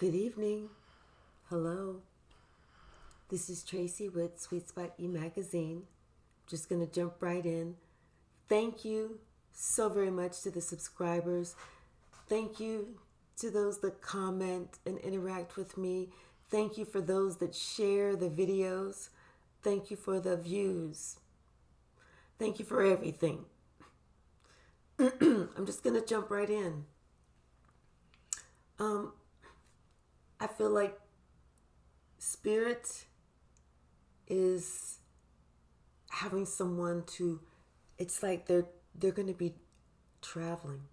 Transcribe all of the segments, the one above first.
Good evening. Hello. This is Tracy with Sweet Spot E-Magazine. Just going to jump right in. Thank you so very much to the subscribers. Thank you to those that comment and interact with me. Thank you for those that share the videos. Thank you for the views. Thank you for everything. I'm just going to jump right in. I feel like Spirit is having someone to, it's like they're going to be traveling.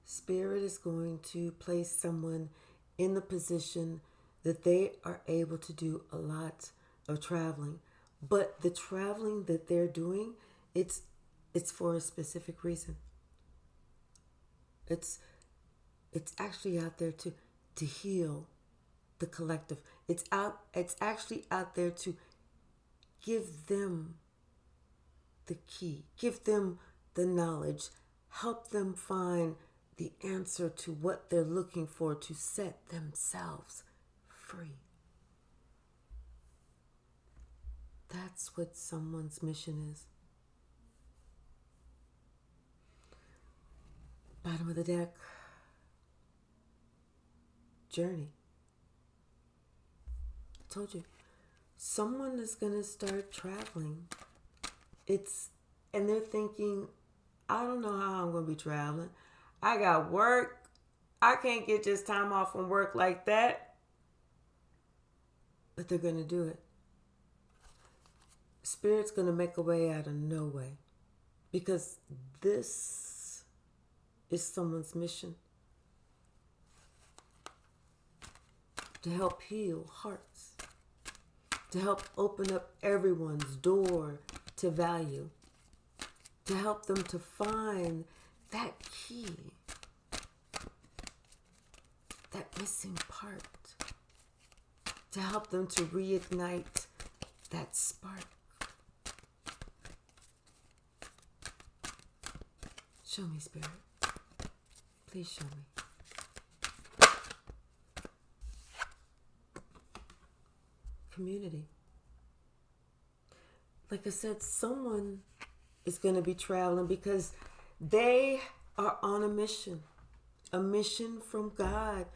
Spirit is going to place someone in the position that they are able to do a lot of traveling. But the traveling that they're doing, it's for a specific reason. It's actually out there to heal the collective. It's actually out there to give them the key, give them the knowledge, help them find the answer to what they're looking for to set themselves free. That's what someone's mission is. Bottom of the deck. Journey. I told you, someone is going to start traveling. And they're thinking, I don't know how I'm going to be traveling. I got work. I can't get just time off from work like that. But they're going to do it. Spirit's going to make a way out of no way. Because this is someone's mission. To help heal hearts, to help open up everyone's door to value, to help them to find that key, that missing part, to help them to reignite that spark. Show me, Spirit. Please show me. Community. Like I said, someone is going to be traveling because they are on a mission from God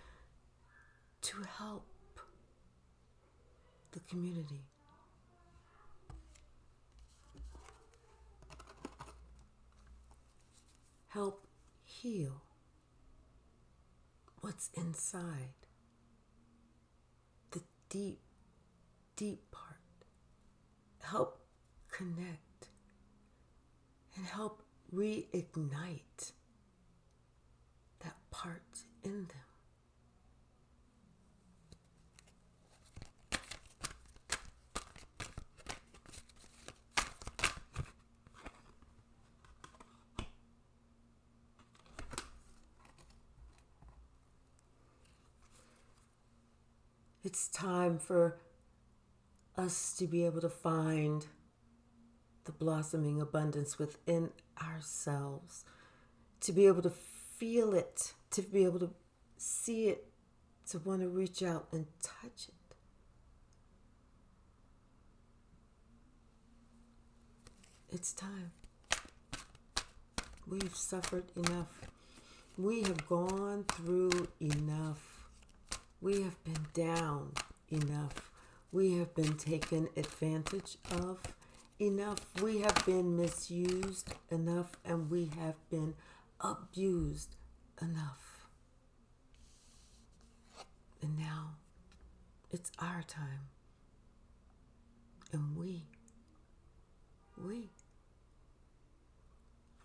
to help the community. Help heal what's inside, the deep part. Help connect and help reignite that part in them. It's time for us to be able to find the blossoming abundance within ourselves, to be able to feel it, to be able to see it, to want to reach out and touch it. It's time. We've suffered enough. We have gone through enough. We have been down enough. We have been taken advantage of enough. We have been misused enough, and we have been abused enough. And now it's our time. And we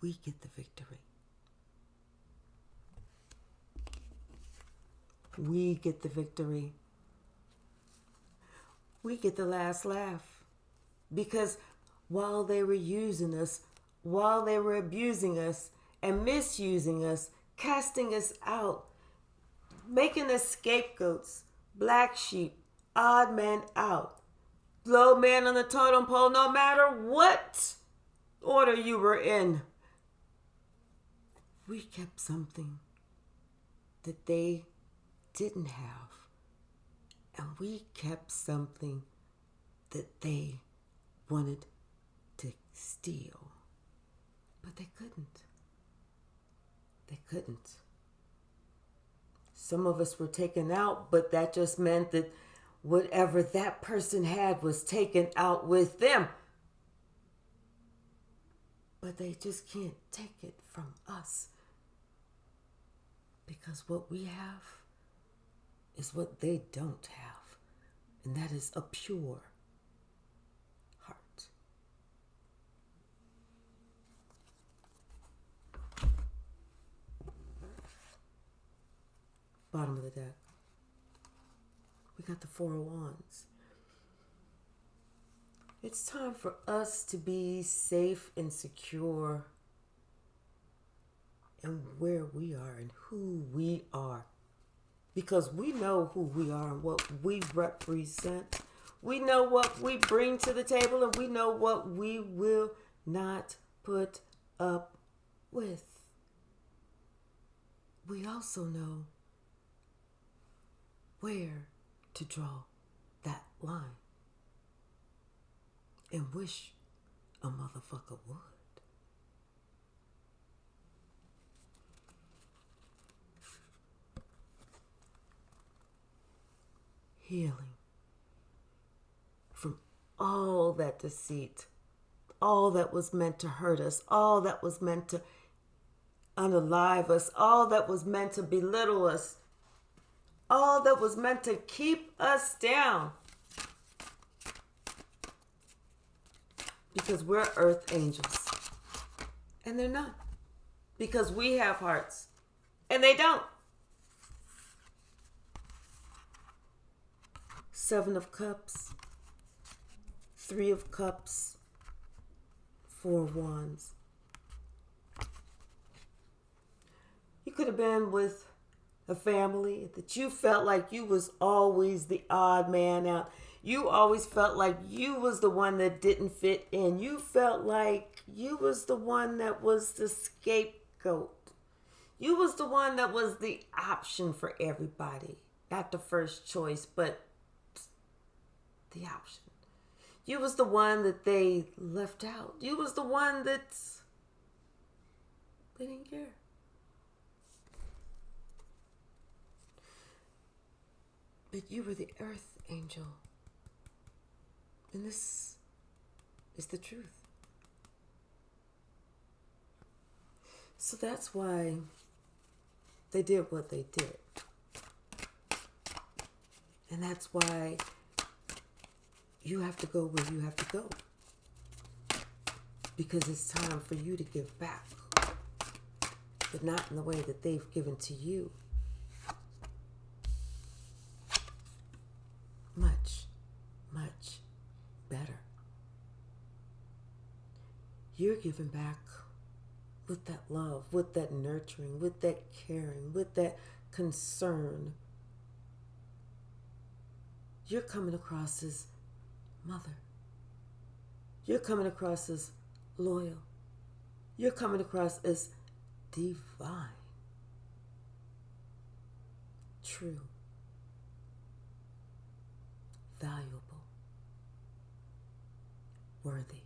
get the victory. We get the victory. We get the last laugh. Because while they were using us, while they were abusing us and misusing us, casting us out, making us scapegoats, black sheep, odd man out, low man on the totem pole, no matter what order you were in, we kept something. that they didn't have. And we kept something that they wanted to steal. But they couldn't. They couldn't. Some of us were taken out, but that just meant that whatever that person had was taken out with them. But they just can't take it from us. Because what we have is what they don't have. And that is a pure heart. Bottom of the deck. We got the Four of Wands. It's time for us to be safe and secure in where we are and who we are. Because we know who we are and what we represent. We know what we bring to the table, and we know what we will not put up with. We also know where to draw that line. And wish a motherfucker would. Healing from all that deceit, all that was meant to hurt us, all that was meant to unalive us, all that was meant to belittle us, all that was meant to keep us down. Because we're earth angels. And they're not. Because we have hearts. And they don't. Seven of Cups. Three of Cups. Four of Wands. You could have been with a family that you felt like you was always the odd man out. You always felt like you was the one that didn't fit in. You felt like you was the one that was the scapegoat. You was the one that was the option for everybody. Not the first choice, but the option. You was the one that they left out. You was the one that they didn't care. But you were the earth angel. And this is the truth. So that's why they did what they did. And that's why you have to go where you have to go. Because it's time for you to give back. But not in the way that they've given to you. Much, much better. You're giving back with that love, with that nurturing, with that caring, with that concern. You're coming across as mother. You're coming across as loyal. You're coming across as divine. True. Valuable. Worthy,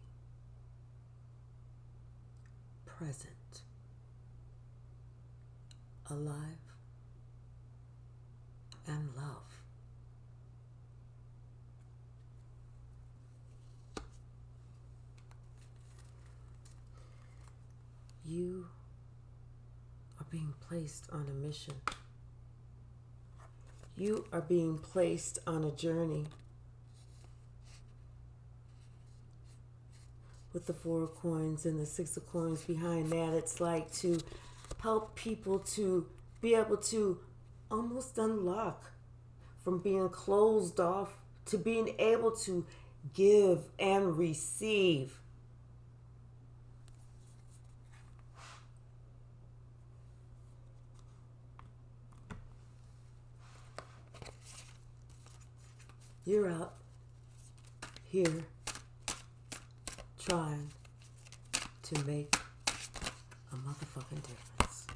present, alive, and love. You are being placed on a mission. You are being placed on a journey. With the Four of Coins and the Six of Coins behind that, it's like to help people to be able to almost unlock from being closed off to being able to give and receive. You're out here trying to make a motherfucking difference.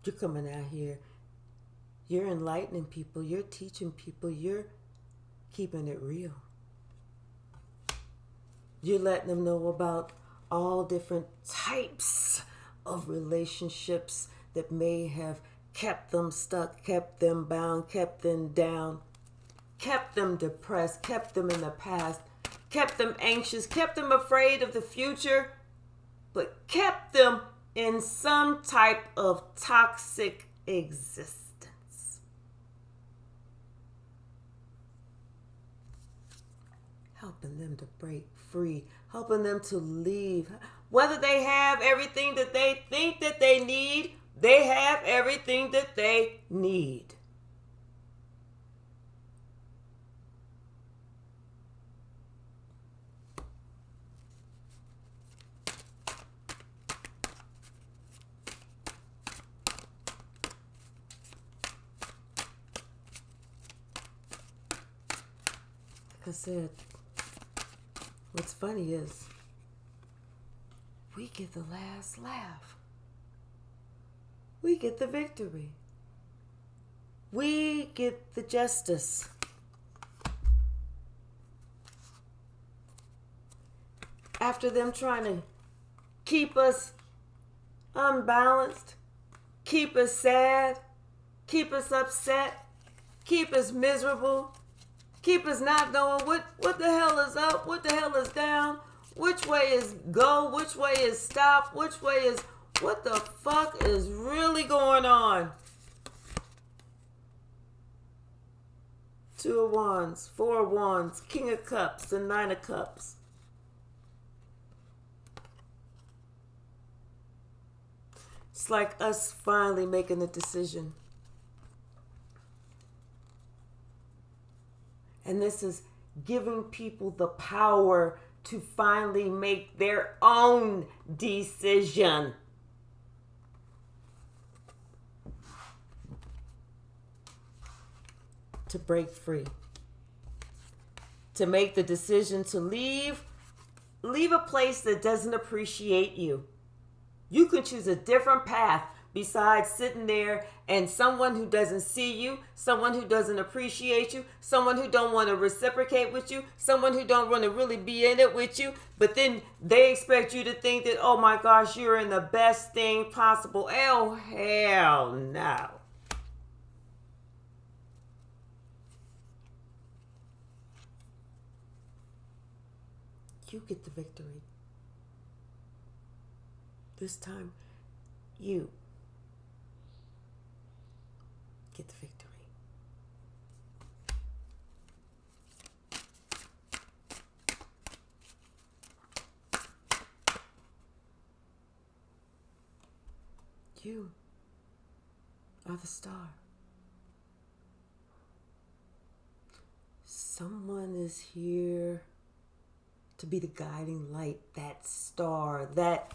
You're coming out here. You're enlightening people. You're teaching people. You're keeping it real. You're letting them know about all different types of relationships that may have kept them stuck, kept them bound, kept them down, kept them depressed, kept them in the past, kept them anxious, kept them afraid of the future, but kept them in some type of toxic existence. Helping them to break free, helping them to leave. Whether they have everything that they think that they need, they have everything that they need. Like I said, what's funny is we get the last laugh. We get the victory. We get the justice. After them trying to keep us unbalanced, keep us sad, keep us upset, keep us miserable, keep us not knowing what the hell is up, what the hell is down, which way is go, which way is stop, which way is what the fuck is really going on. 2 of Wands, 4 of Wands, King of Cups, and 9 of Cups. It's like us finally making a decision. And this is giving people the power to finally make their own decision. To break free. To make the decision to leave a place that doesn't appreciate you. You can choose a different path besides sitting there and someone who doesn't see you, someone who doesn't appreciate you, someone who don't want to reciprocate with you, someone who don't want to really be in it with you, but then they expect you to think that, oh my gosh, you're in the best thing possible. Oh, hell no. You get the victory. This time, you get the victory. You are the star. Someone is here to be the guiding light, that star, that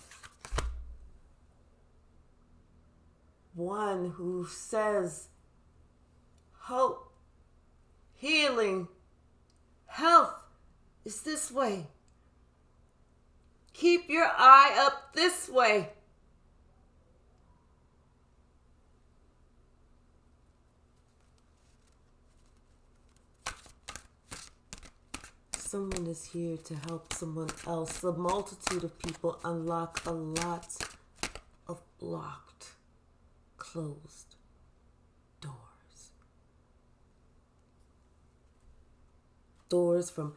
one who says hope, healing, health is this way. Keep your eye up this way. Someone is here to help someone else. A multitude of people unlock a lot of blocked, closed doors. Doors from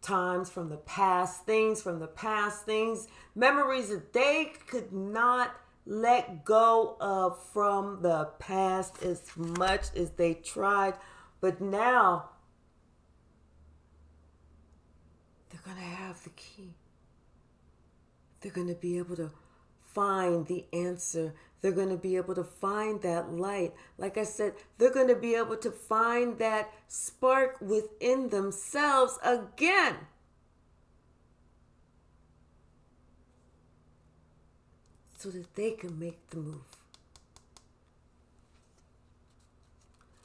times from the past, things from the past, things, memories that they could not let go of from the past as much as they tried. But now, they're going to have the key. They're going to be able to find the answer. They're going to be able to find that light. Like I said, they're going to be able to find that spark within themselves again. So that they can make the move.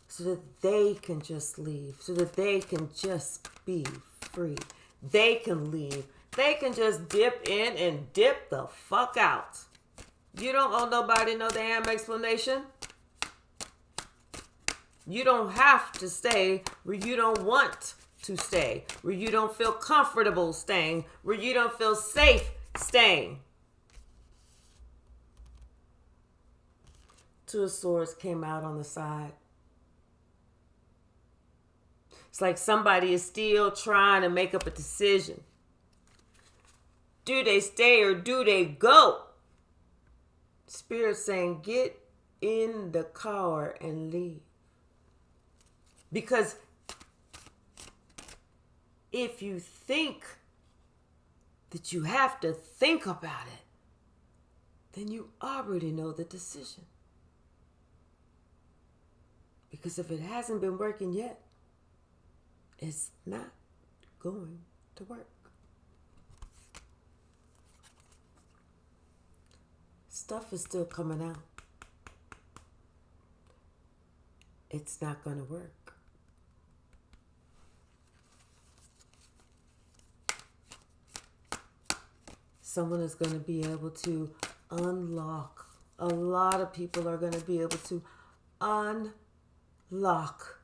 So that they can just leave. So that they can just be free. They can leave. They can just dip in and dip the fuck out. You don't owe nobody no damn explanation. You don't have to stay where you don't want to stay, where you don't feel comfortable staying, where you don't feel safe staying. Two of Swords came out on the side. It's like somebody is still trying to make up a decision. Do they stay or do they go? Spirit saying, get in the car and leave. Because if you think that you have to think about it, then you already know the decision. Because if it hasn't been working yet, it's not going to work. Stuff is still coming out. It's not going to work. Someone is going to be able to unlock. A lot of people are going to be able to unlock.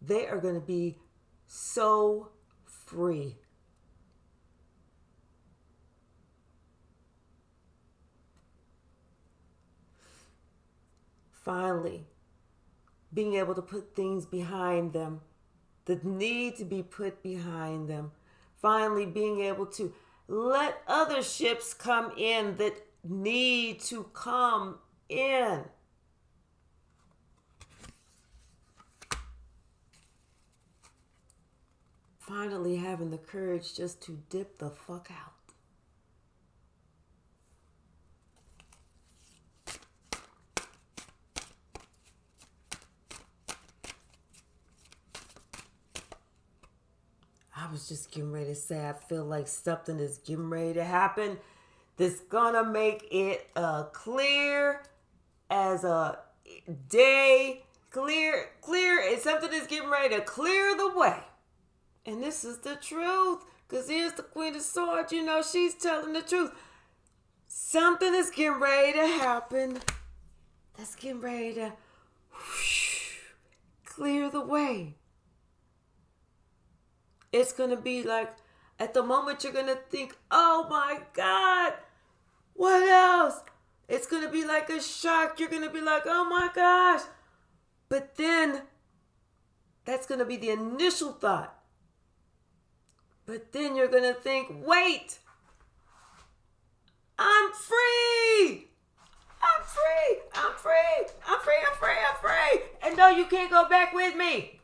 They are going to be so free. Finally, being able to put things behind them that need to be put behind them. Finally, being able to let other ships come in that need to come in. Finally, having the courage just to dip the fuck out. I was just getting ready to say, I feel like something is getting ready to happen that's gonna make it clear as a day. Clear. It's something that's getting ready to clear the way. And this is the truth. Because here's the Queen of Swords. You know, she's telling the truth. Something is getting ready to happen that's getting ready to clear the way. It's going to be like, at the moment you're going to think, oh my God, what else? It's going to be like a shock. You're going to be like, oh my gosh. But then, that's going to be the initial thought. But then you're going to think, wait, I'm free. I'm free. I'm free. I'm free. I'm free. I'm free. And no, you can't go back with me.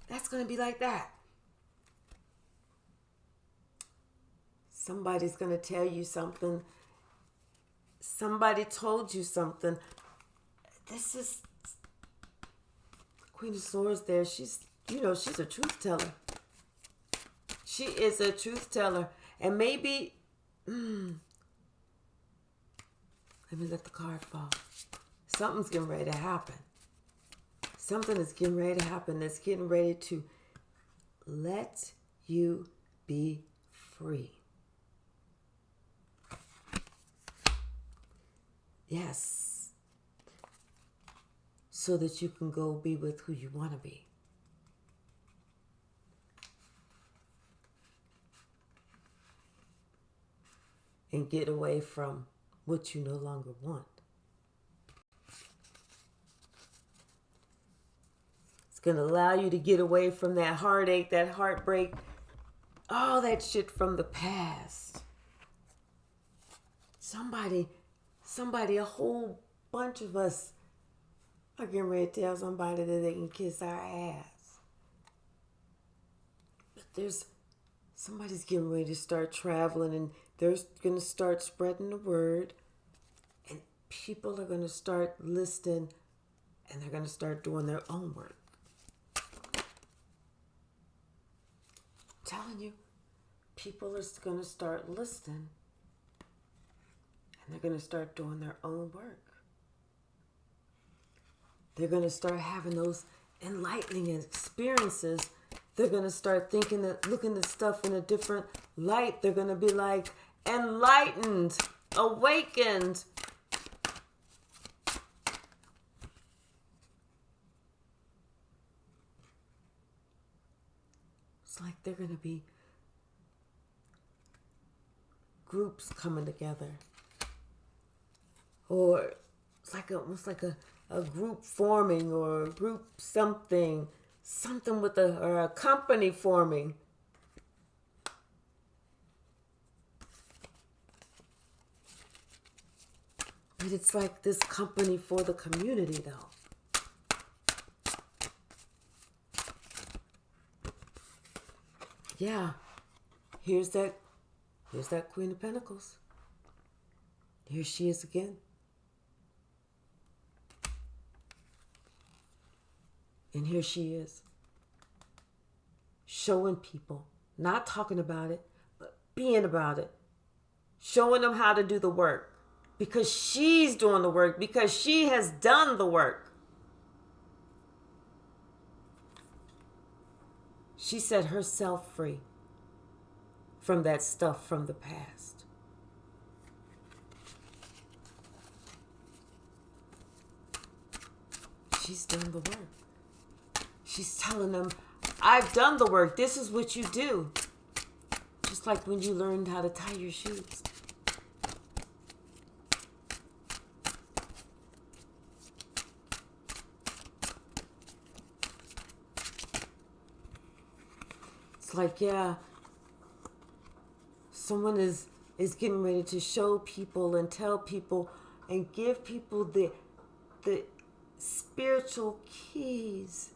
That's going to be like that. Somebody's going to tell you something. Somebody told you something. This is Queen of Swords there. She's a truth teller. She is a truth teller. And maybe, let me let the card fall. Something's getting ready to happen. Something is getting ready to happen that's getting ready to let you be free. Yes. So that you can go be with who you want to be. And get away from what you no longer want. It's going to allow you to get away from that heartache, that heartbreak, all that shit from the past. Somebody, a whole bunch of us are getting ready to tell somebody that they can kiss our ass. But somebody's getting ready to start traveling, and they're going to start spreading the word, and people are going to start listening, and they're going to start doing their own work. I'm telling you, people are going to start listening, and they're going to start doing their own work. They're going to start having those enlightening experiences They're going to start thinking that, looking at stuff in a different light. They're going to be like enlightened, awakened. It's like they're going to be groups coming together. Or it's like almost like a group forming, or a group something with or a company forming. But it's like this company for the community, though. Yeah, here's that Queen of Pentacles. Here she is again. And here she is, showing people, not talking about it, but being about it. Showing them how to do the work. Because she's doing the work. Because she has done the work. She set herself free from that stuff from the past. She's done the work. She's telling them, I've done the work. This is what you do. Just like when you learned how to tie your shoes. It's like, yeah, someone is getting ready to show people and tell people and give people the spiritual keys.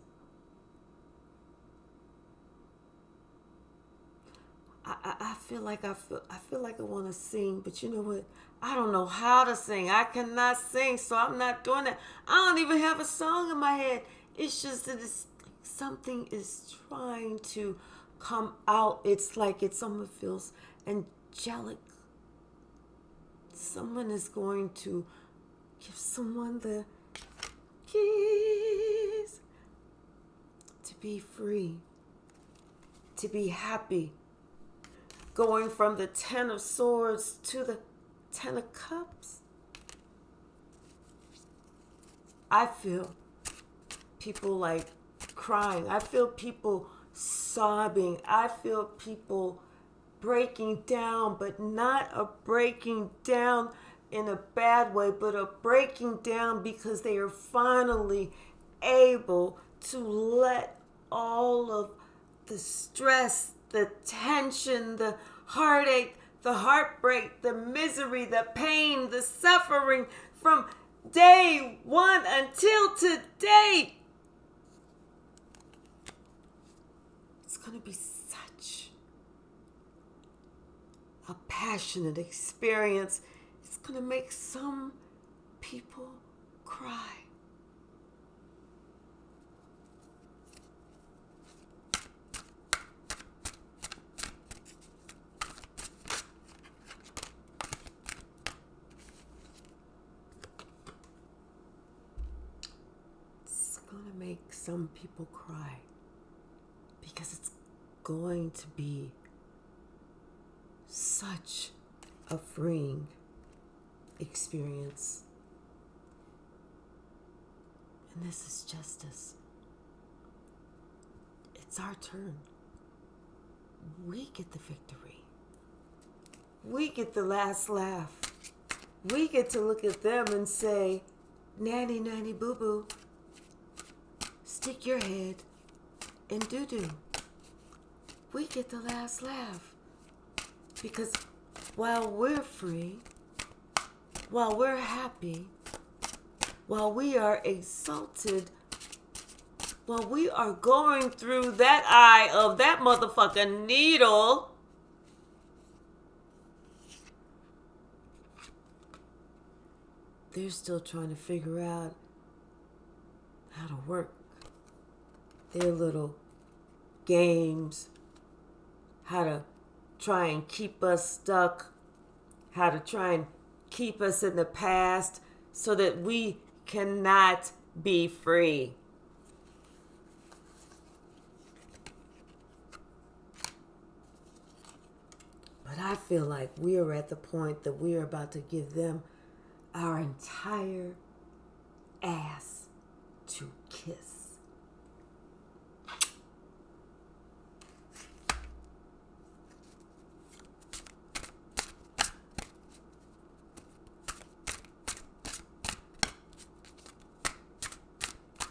I feel like I want to sing, but you know what? I don't know how to sing. I cannot sing, so I'm not doing that. I don't even have a song in my head. It's just that something is trying to come out. It's like it almost feels angelic. Someone is going to give someone the keys to be free, to be happy. Going from the 10 of Swords to the 10 of Cups. I feel people like crying. I feel people sobbing. I feel people breaking down, but not a breaking down in a bad way, but a breaking down because they are finally able to let all of the stress, the tension, the heartache, the heartbreak, the misery, the pain, the suffering from day one until today. It's going to be such a passionate experience. It's going to make some people cry. Make some people cry because it's going to be such a freeing experience. And this is justice. It's our turn. We get the victory. We get the last laugh. We get to look at them and say, nanny, nanny, boo-boo. Stick your head in doo-doo. We get the last laugh. Because while we're free, while we're happy, while we are exalted, while we are going through that eye of that motherfucking needle, they're still trying to figure out how to work their little games, how to try and keep us stuck, how to try and keep us in the past so that we cannot be free. feel like we are at the point that we are about to give them our entire ass to kiss.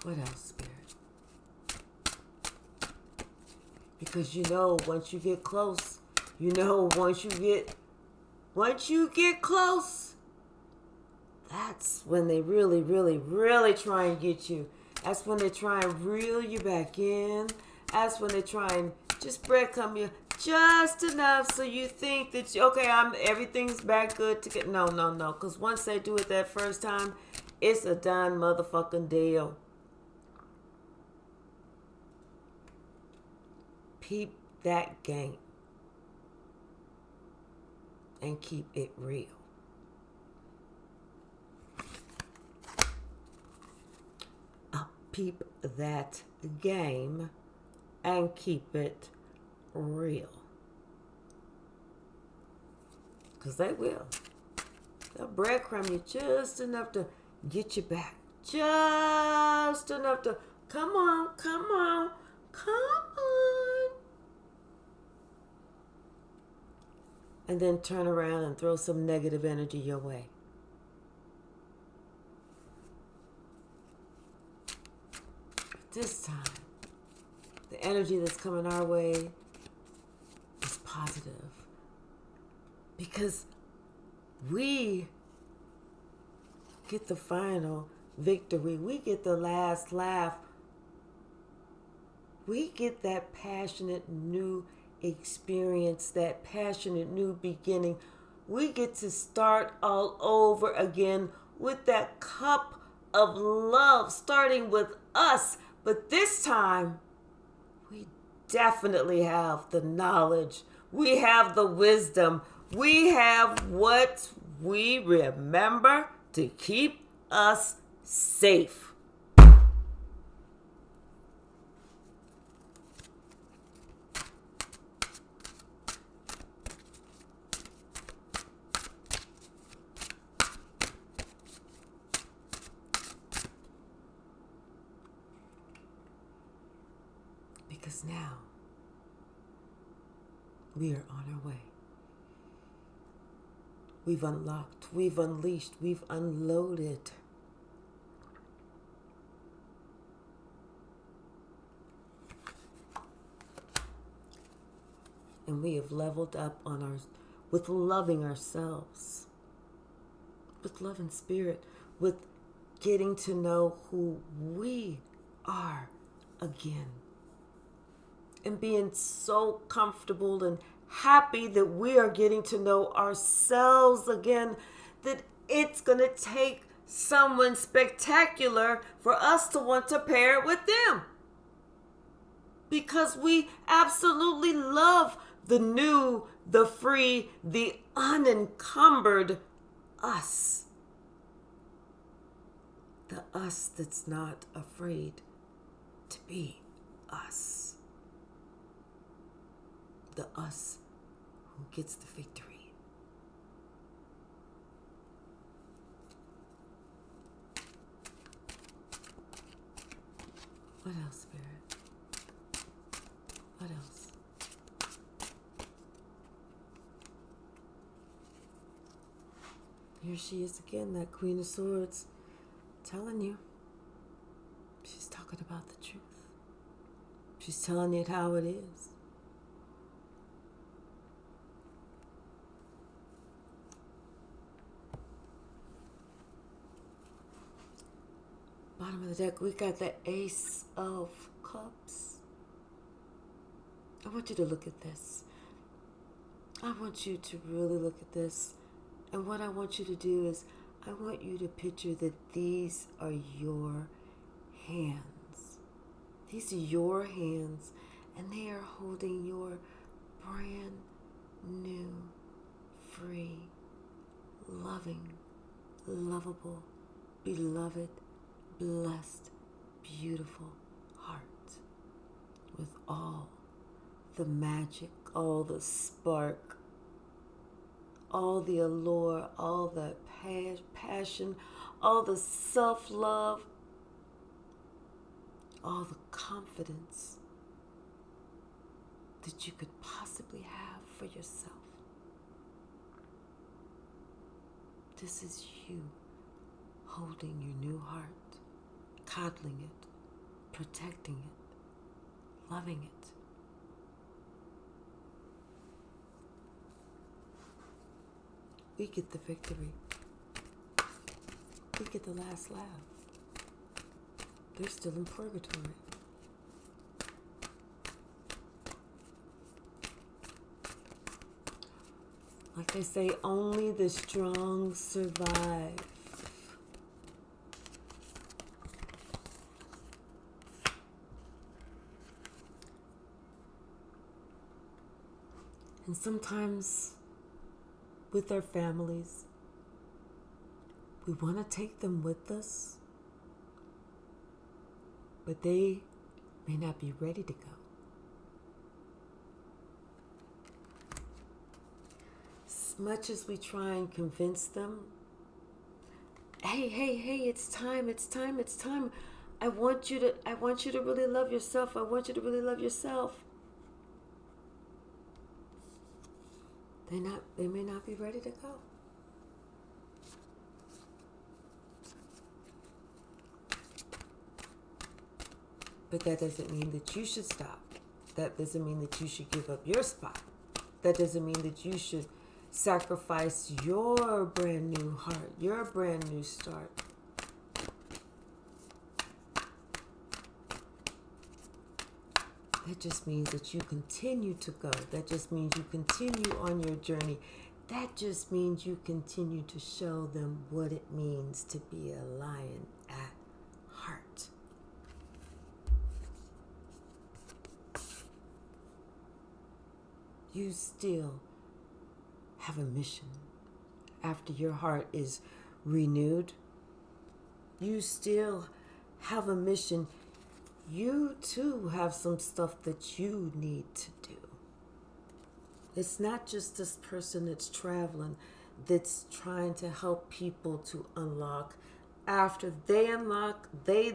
What else, Spirit? Because once you get close, once you get close, that's when they really, really, really try and get you. That's when they try and reel you back in. That's when they try and just breadcrumb you just enough so you think that, everything's back good to get. No. Because once they do it that first time, it's a done motherfucking deal. Peep that game and keep it real. Peep that game and keep it real. Because they will. They'll breadcrumb you just enough to get you back. Just enough to, come on. And then turn around and throw some negative energy your way. But this time, the energy that's coming our way is positive. Because we get the final victory. We get the last laugh. We get that passionate new experience, that passionate new beginning. We get to start all over again with that cup of love, starting with us. But this time, we definitely have the knowledge. We have the wisdom. We have what we remember to keep us safe. Because now we are on our way. We've unlocked, we've unleashed, we've unloaded. And we have leveled up with loving ourselves, with love and spirit, with getting to know who we are again. And being so comfortable and happy that we are getting to know ourselves again, that it's going to take someone spectacular for us to want to pair it with them. Because we absolutely love the new, the free, the unencumbered us. The us that's not afraid to be us. The us who gets the victory. What else, Spirit? What else? Here she is again, that Queen of Swords, telling you. She's talking about the truth. She's telling you how it is. Bottom of the deck, we got the Ace of Cups. I want you to look at this. I want you to really look at this. And what I want you to do is, I want you to picture that these are your hands. These are your hands, and they are holding your brand new, free, loving, lovable, beloved, blessed, beautiful heart with all the magic, all the spark, all the allure, all the passion, all the self-love, all the confidence that you could possibly have for yourself. This is you holding your new heart, coddling it, protecting it, loving it. We get the victory. We get the last laugh. They're still in purgatory. Like they say, only the strong survive. And sometimes with our families, we want to take them with us, but they may not be ready to go. As much as we try and convince them, hey, it's time. I want you to really love yourself. I want you to really love yourself. They may not be ready to go. But that doesn't mean that you should stop. That doesn't mean that you should give up your spot. That doesn't mean that you should sacrifice your brand new heart, your brand new start. That just means that you continue to go. That just means you continue on your journey. That just means you continue to show them what it means to be a lion at heart. You still have a mission. After your heart is renewed, you still have a mission. You too have some stuff that you need to do. It's not just this person that's traveling, that's trying to help people to unlock. After they unlock, they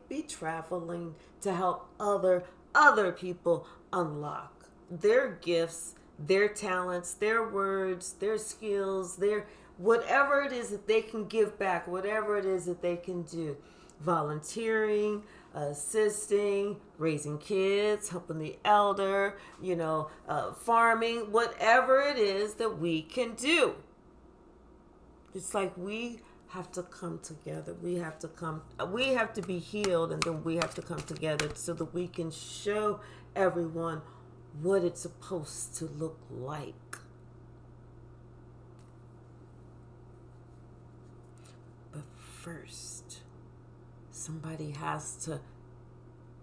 be traveling to help other people unlock their gifts, their talents, their words, their skills, their whatever it is that they can give back, whatever it is that they can do. Volunteering, assisting, raising kids, helping the elder, farming, whatever it is that we can do. It's like we have to come together. We have to be healed, and then we have to come together so that we can show everyone what it's supposed to look like. But first, somebody has to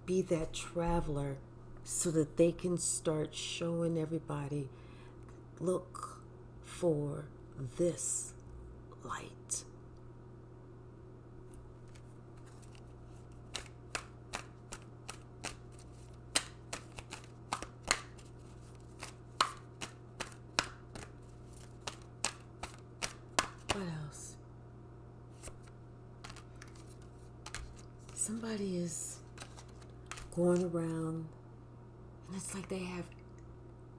be that traveler so that they can start showing everybody, look for this light. What else? Somebody is going around and it's like they have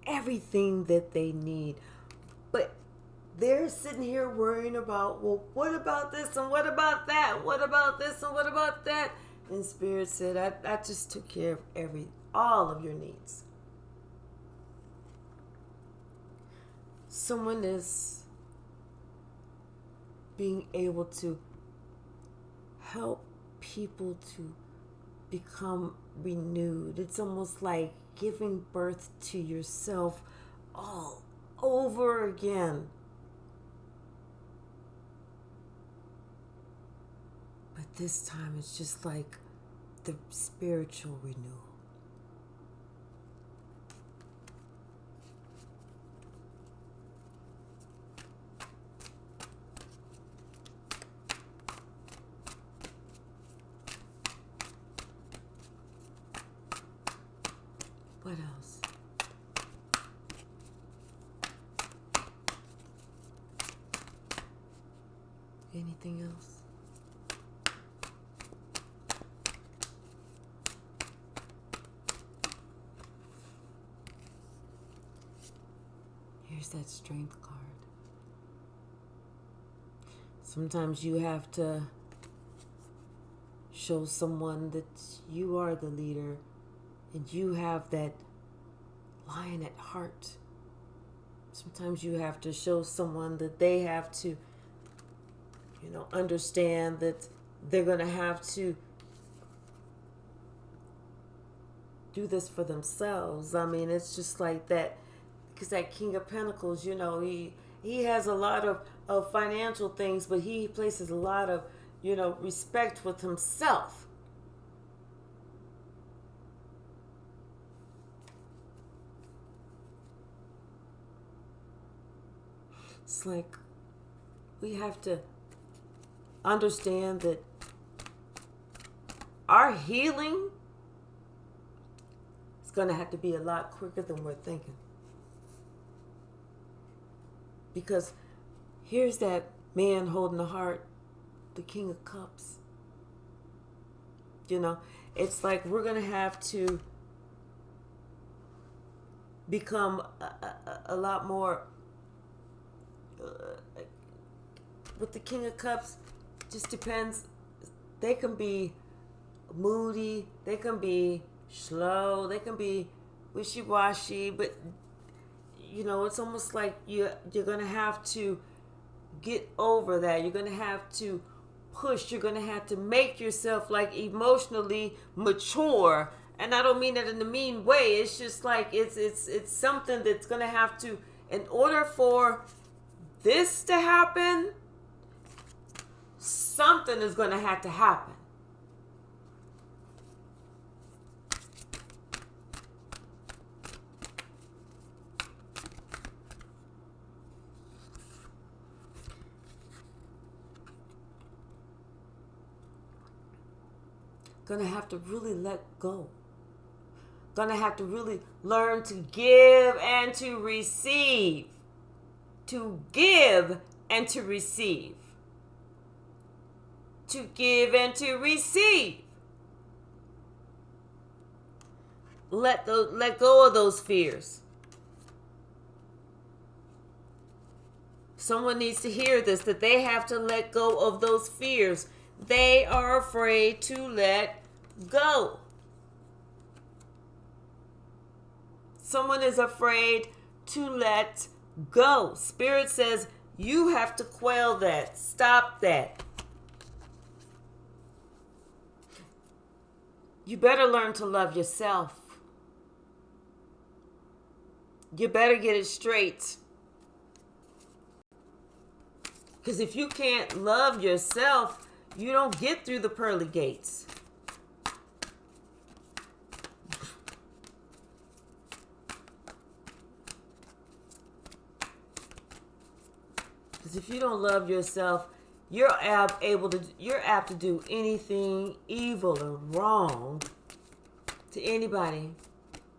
everything that they need, but they're sitting here worrying about, well, what about this and what about that? What about this and what about that? And Spirit said, I just took care of all of your needs. Someone is being able to help people to become renewed. It's almost like giving birth to yourself all over again. But this time it's just like the spiritual renewal. What else? Anything else? Here's that strength card. Sometimes you have to show someone that you are the leader and you have that lion at heart. Sometimes you have to show someone that they have to, understand that they're going to have to do this for themselves. I mean, it's just like that, because that King of Pentacles, he has a lot of financial things, but he places a lot of, respect with himself. It's like we have to understand that our healing is going to have to be a lot quicker than we're thinking. Because here's that man holding the heart, the King of Cups. It's like we're going to have to become a lot more, with the King of Cups, just depends. They can be moody, they can be slow, they can be wishy-washy, but it's almost like you're going to have to get over that. You're going to have to push. You're going to have to make yourself like emotionally mature. And I don't mean that in a mean way. It's just like it's something that's going to have to, in order for this to happen, something is going to have to happen. Gonna have to really let go. Gonna have to really learn to give and to receive. To give and to receive. To give and to receive. Let go of those fears. Someone needs to hear this, that they have to let go of those fears. They are afraid to let go. Someone is afraid to let go. Spirit says you have to quell that. Stop that. You better learn to love yourself. You better get it straight. Because if you can't love yourself, you don't get through the pearly gates. Because if you don't love yourself, you're apt to do anything evil or wrong to anybody,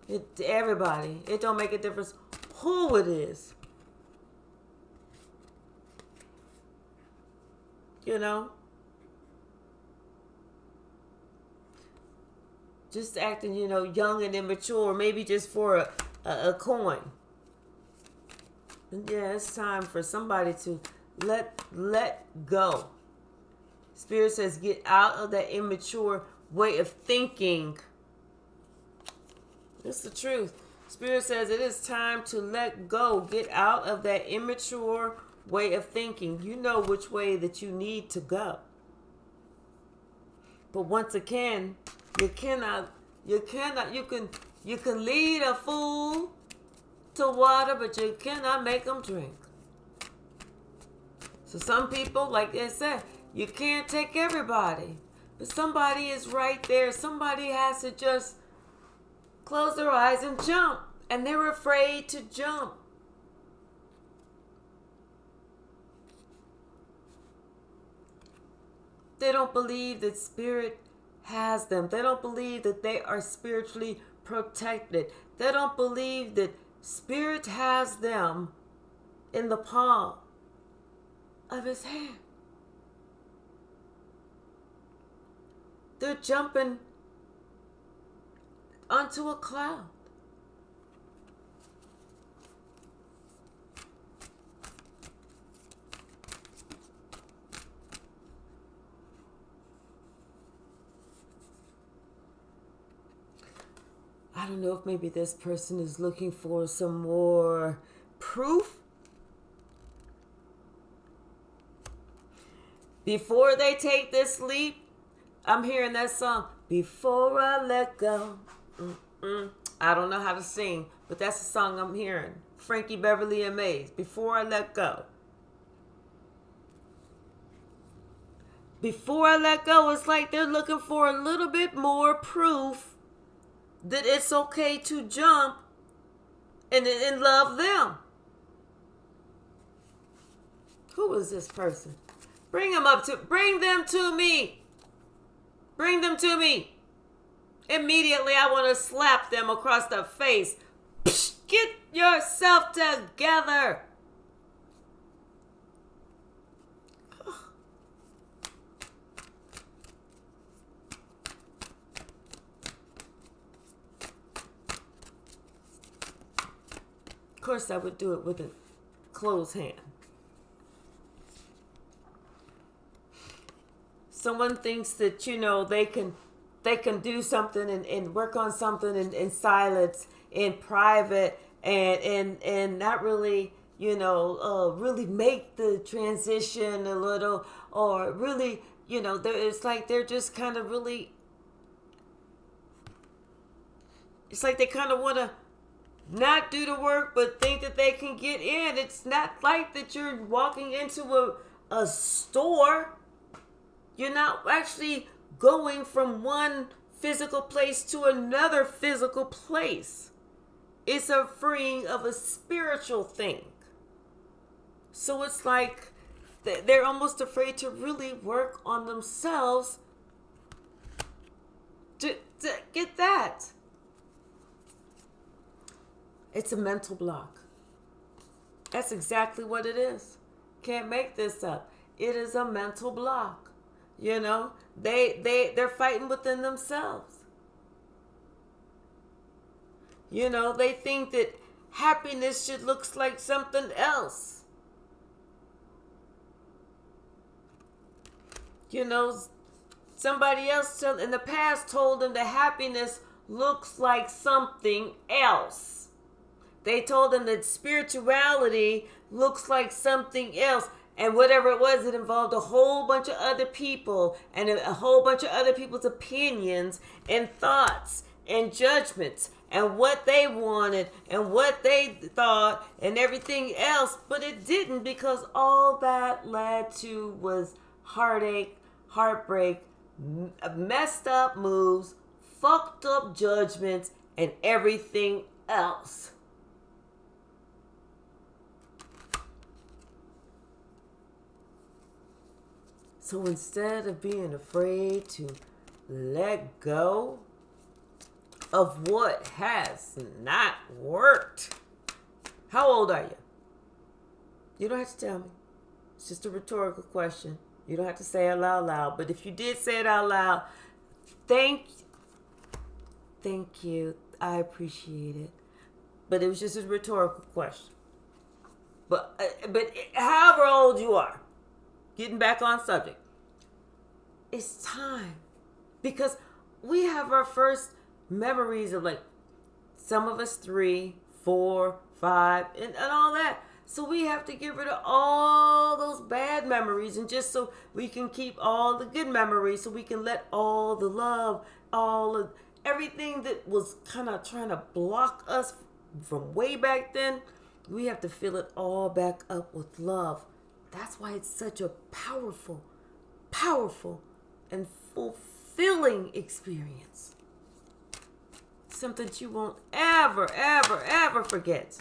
to everybody. It don't make a difference who it is. Just acting, young and immature, maybe just for a coin. And yeah, it's time for somebody to let go. Spirit says get out of that immature way of thinking. It's the truth. Spirit says it is time to let go. Get out of that immature way of thinking. You know which way that you need to go. But once again, you can lead a fool to water, but you cannot make them drink. So some people, like I said, you can't take everybody. But somebody is right there. Somebody has to just close their eyes and jump. And they're afraid to jump. They don't believe that Spirit has them. They don't believe that they are spiritually protected. They don't believe that Spirit has them in the palm of His hand. They're jumping onto a cloud. I don't know if maybe this person is looking for some more proof before they take this leap. I'm hearing that song, Before I Let Go. I don't know how to sing, but that's the song I'm hearing. Frankie Beverly and Mays, Before I Let Go. Before I let go, it's like they're looking for a little bit more proof that it's okay to jump and love them. Who is this person? Bring them to me. Bring them to me. Immediately, I want to slap them across the face. Psh, get yourself together. Of course, I would do it with a closed hand. Someone thinks that, they can do something and work on something in silence, in private, and not really, really make the transition a little, or really, it's like they're just kind of really, it's like they kind of want to not do the work, but think that they can get in. It's not like that you're walking into a store. You're not actually going from one physical place to another physical place. It's a freeing of a spiritual thing. So it's like they're almost afraid to really work on themselves to get that. It's a mental block. That's exactly what it is. Can't make this up. It is a mental block. They're fighting within themselves. They think that happiness should look like something else. Somebody else in the past told them that happiness looks like something else. They told them that spirituality looks like something else. And whatever it was, it involved a whole bunch of other people and a whole bunch of other people's opinions and thoughts and judgments and what they wanted and what they thought and everything else. But it didn't, because all that led to was heartache, heartbreak, messed up moves, fucked up judgments, and everything else. So instead of being afraid to let go of what has not worked, how old are you? You don't have to tell me. It's just a rhetorical question. You don't have to say it out loud. But if you did say it out loud, thank you. I appreciate it. But it was just a rhetorical question. But however old you are, getting back on subject, it's time. Because we have our first memories of, like, some of us 3, 4, 5, and all that. So we have to get rid of all those bad memories, and just so we can keep all the good memories, so we can let all the love, all of everything that was kind of trying to block us from way back then, we have to fill it all back up with love. That's why it's such a powerful, and fulfilling experience. Something that you won't ever, ever, ever forget.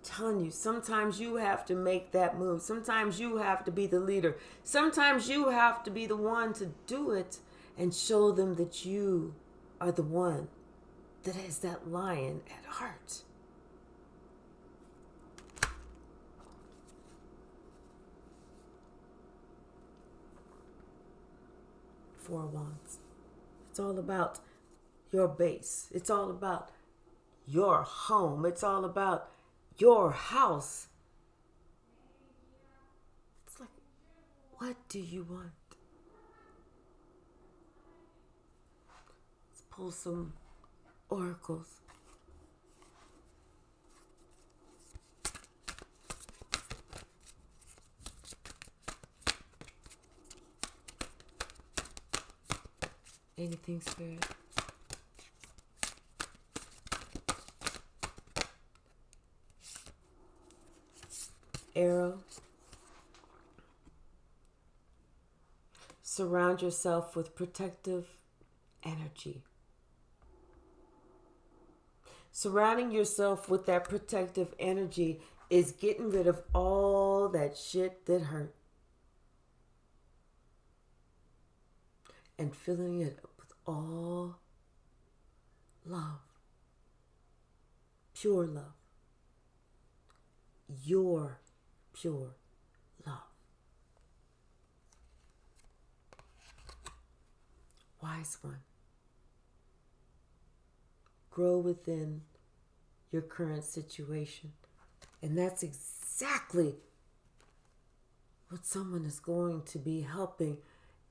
Telling you, sometimes you have to make that move. Sometimes you have to be the leader. Sometimes you have to be the one to do it and show them that you are the one that has that lion at heart. Four of Wands. It's all about your base. It's all about your home. It's all about your house. It's like, what do you want? Let's pull some oracles. Anything, Spirit? Arrow. Surround yourself with protective energy. Surrounding yourself with that protective energy is getting rid of all that shit that hurt. And filling it up with all love. Pure love. Your pure love. Wise one. Grow within your current situation. And that's exactly what someone is going to be helping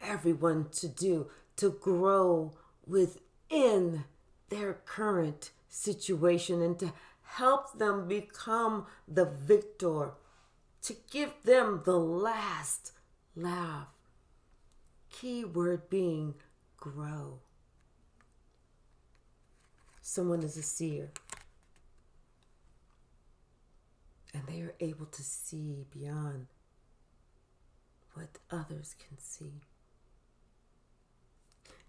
everyone to do, to grow within their current situation and to help them become the victor, to give them the last laugh. Key word being grow. Someone is a seer, and they are able to see beyond what others can see.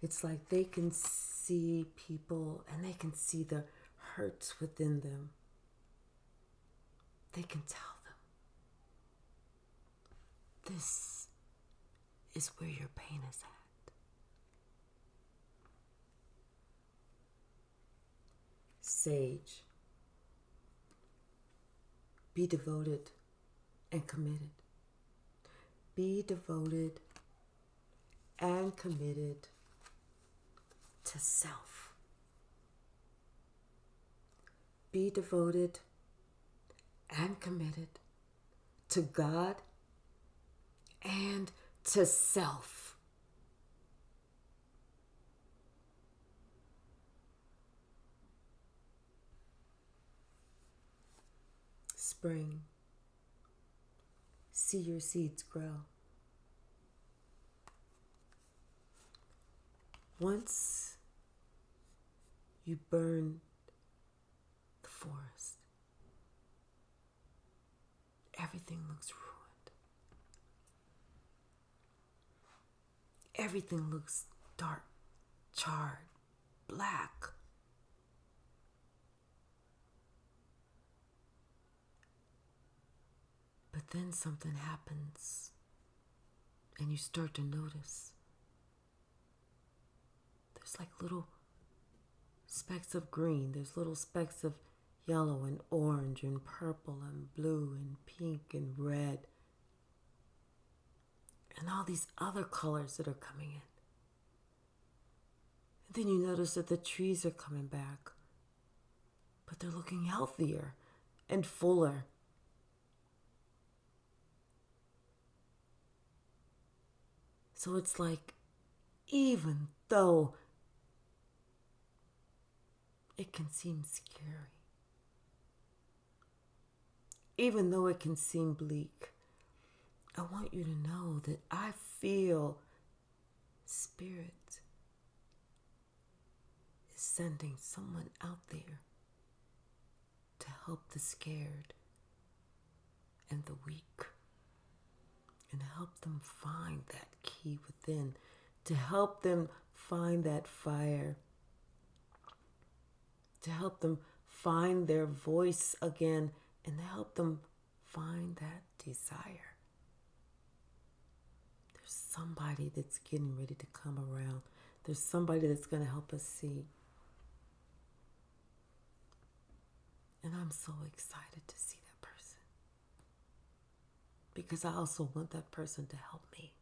It's like they can see people and they can see the hurts within them. They can tell them, this is where your pain is at. Sage. Be devoted and committed. Be devoted and committed to self. Be devoted and committed to God and to self. Spring. See your seeds grow. Once you burn the forest, everything looks ruined. Everything looks dark, charred, black. But then something happens and you start to notice there's like little specks of green, there's little specks of yellow and orange and purple and blue and pink and red and all these other colors that are coming in. And then you notice that the trees are coming back, but they're looking healthier and fuller. So it's like, even though it can seem scary, even though it can seem bleak, I want you to know that I feel Spirit is sending someone out there to help the scared and the weak, and help them find that key within, to help them find that fire, to help them find their voice again, and to help them find that desire. There's somebody that's getting ready to come around. There's somebody that's going to help us see. And I'm so excited to see that person, because I also want that person to help me.